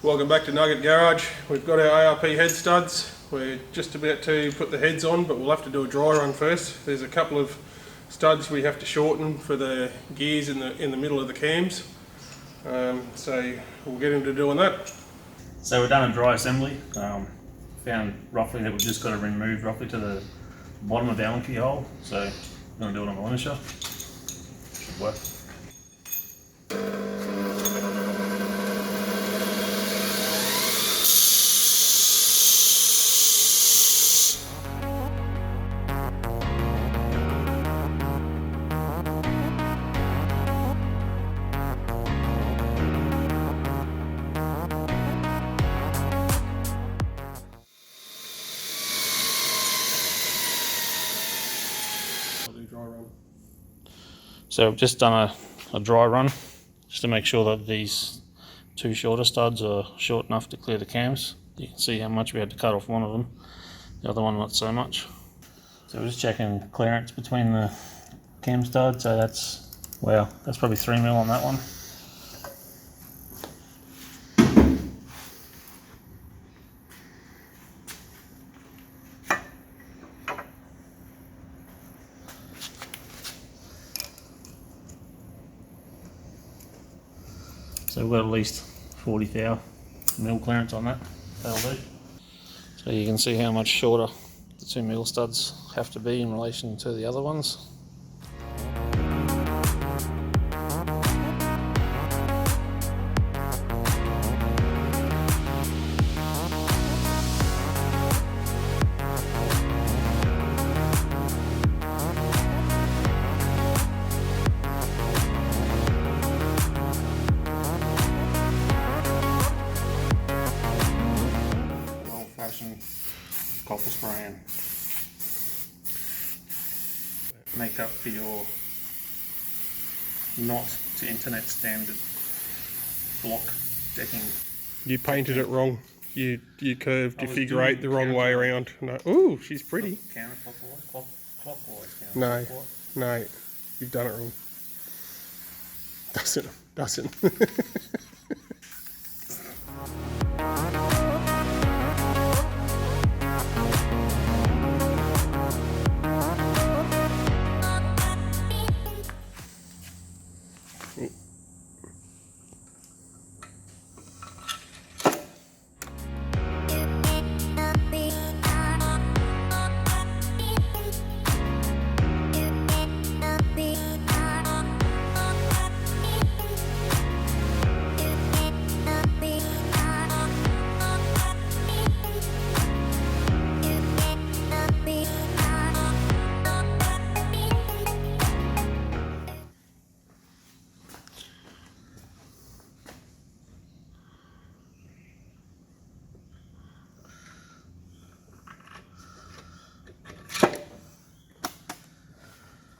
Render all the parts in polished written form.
Welcome back to Nugget Garage. We've got our ARP head studs. We're just about to put the heads on, but we'll have to do a dry run first. There's a couple of studs we have to shorten for the gears in the middle of the cams. So we'll get into doing that. So we've done a dry assembly. Found roughly that we've just got to remove roughly to the bottom of the Allen key hole. So we're going to do it on the linisher. Should work. So I've just done a dry run just to make sure that these two shorter studs are short enough to clear the cams. You can see how much we had to cut off one of them, the other one not so much. So we're just checking clearance between the cam studs. So that's probably 3 mil on that one. So we've got at least 40 thou mil clearance on that. That'll do. So you can see how much shorter the 2 mil studs have to be in relation to the other ones. Copper spraying. Make up for your not to internet standard block decking. You painted it wrong. You curved your figure eight the wrong way around. No. Ooh, she's pretty. Counterclockwise? Clockwise. No, you've done it wrong. Doesn't.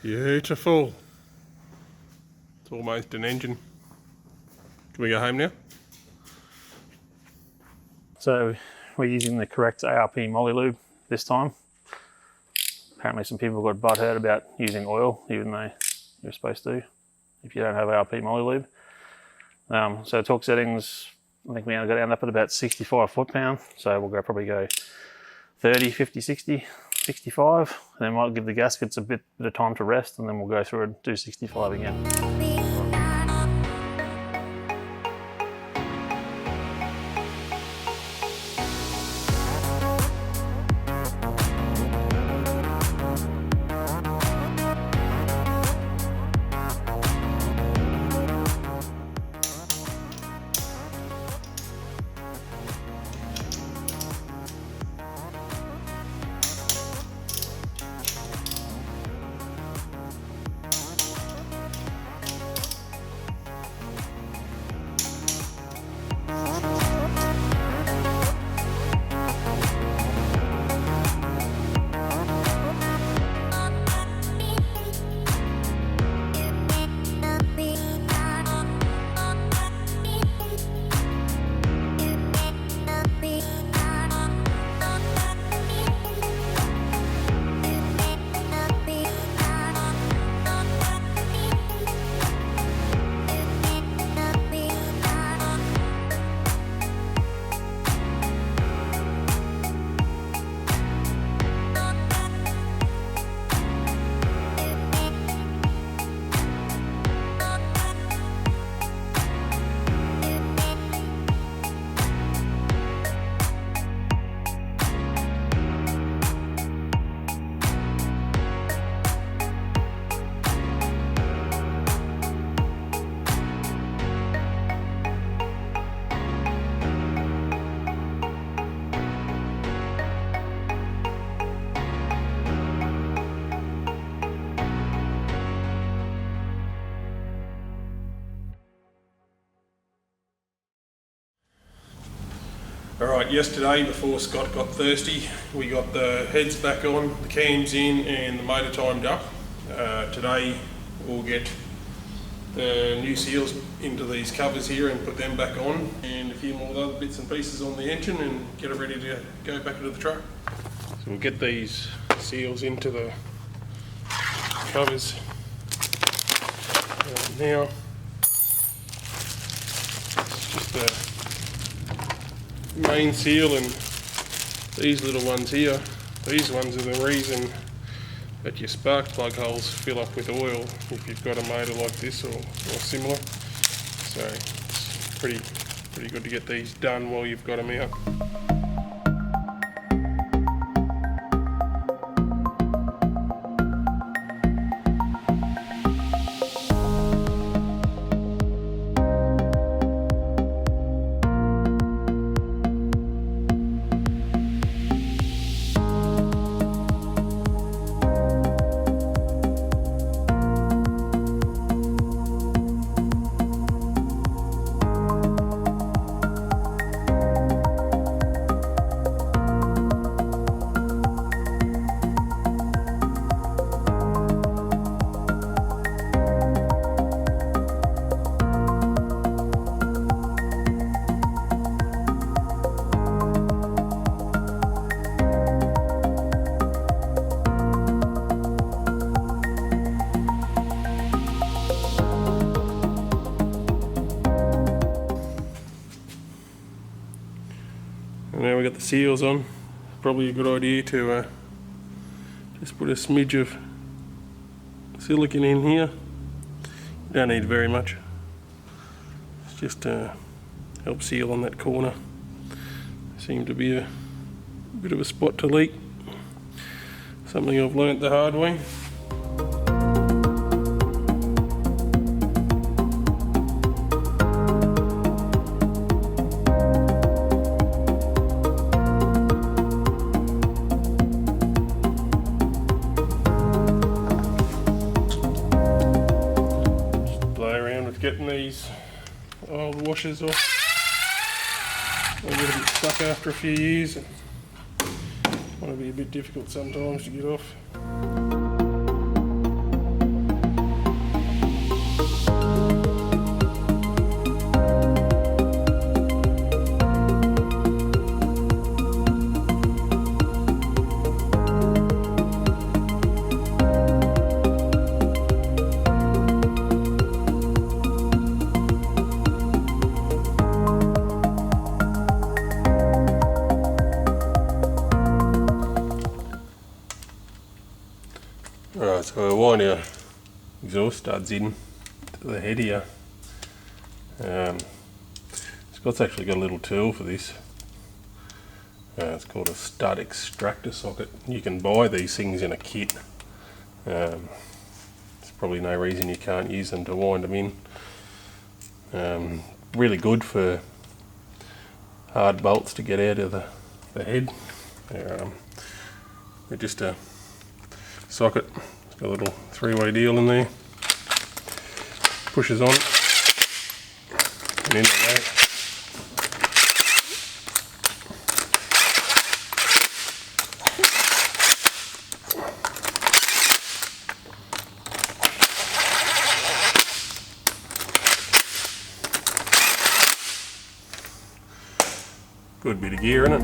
Beautiful. It's almost an engine. Can we go home now? So we're using the correct ARP moly lube this time. Apparently some people got butthurt about using oil, even though you're supposed to if you don't have ARP moly lube. So torque settings, I think we got to end up at about 65 foot-pound. So we'll probably go 30, 50, 60. 65, and then might give the gaskets a bit of time to rest, and then we'll go through and do 65 again. Alright, yesterday before Scott got thirsty, we got the heads back on, the cams in and the motor timed up. Today we'll get the new seals into these covers here and put them back on, and a few more other bits and pieces on the engine and get it ready to go back into the truck. So we'll get these seals into the covers now. It's just the main seal and these little ones here. These ones are the reason that your spark plug holes fill up with oil if you've got a motor like this or similar. So it's pretty good to get these done while you've got them out. And now we got the seals on. Probably a good idea to just put a smidge of silicone in here. You don't need very much. It's just to help seal on that corner. Seemed to be a bit of a spot to leak. Something I've learnt the hard way. Getting these old washers off. They get a bit stuck after a few years and might be a bit difficult sometimes to get off. Alright, so we'll wind our exhaust studs in to the head here. Scott's actually got a little tool for this. It's called a stud extractor socket. You can buy these things in a kit. There's probably no reason you can't use them to wind them in. Really good for hard bolts to get out of the head. They're just a socket. It's got a little three-way deal in there. Pushes on and in like that. Good bit of gear in it.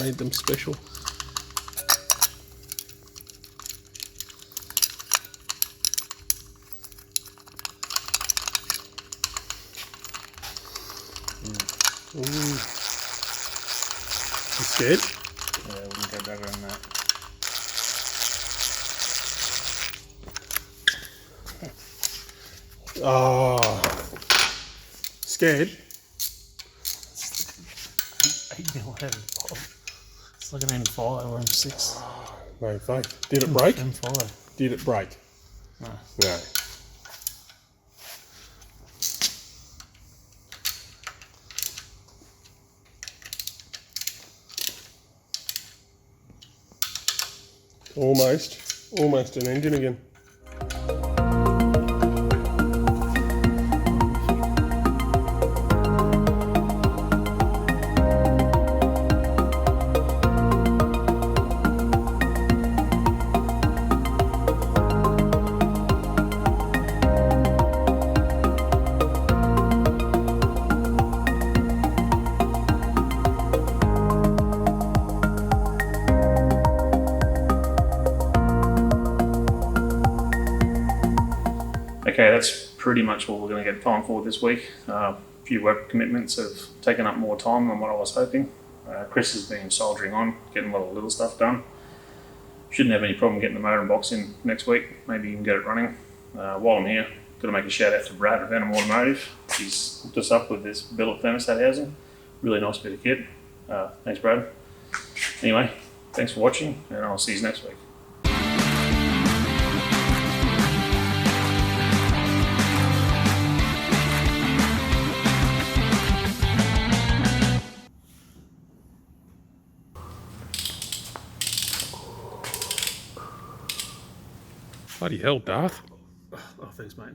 Made them special. Scared? Yeah, we can go better than that. Oh, scared? 8mm head. It's like an M5 or M6. No faith. Did it break? M5. Did it break? No. No. Almost an engine again. Okay, that's pretty much all we're going to get time for this week. A few work commitments have taken up more time than what I was hoping. Chris has been soldiering on, getting a lot of little stuff done. Shouldn't have any problem getting the motor and box in next week. Maybe you can get it running. While I'm here, got to make a shout out to Brad of Venom Automotive. He's hooked us up with this billet thermostat housing. Really nice bit of kit. Thanks, Brad. Anyway, thanks for watching, and I'll see you next week. Bloody hell, Darth. Oh, thanks, mate.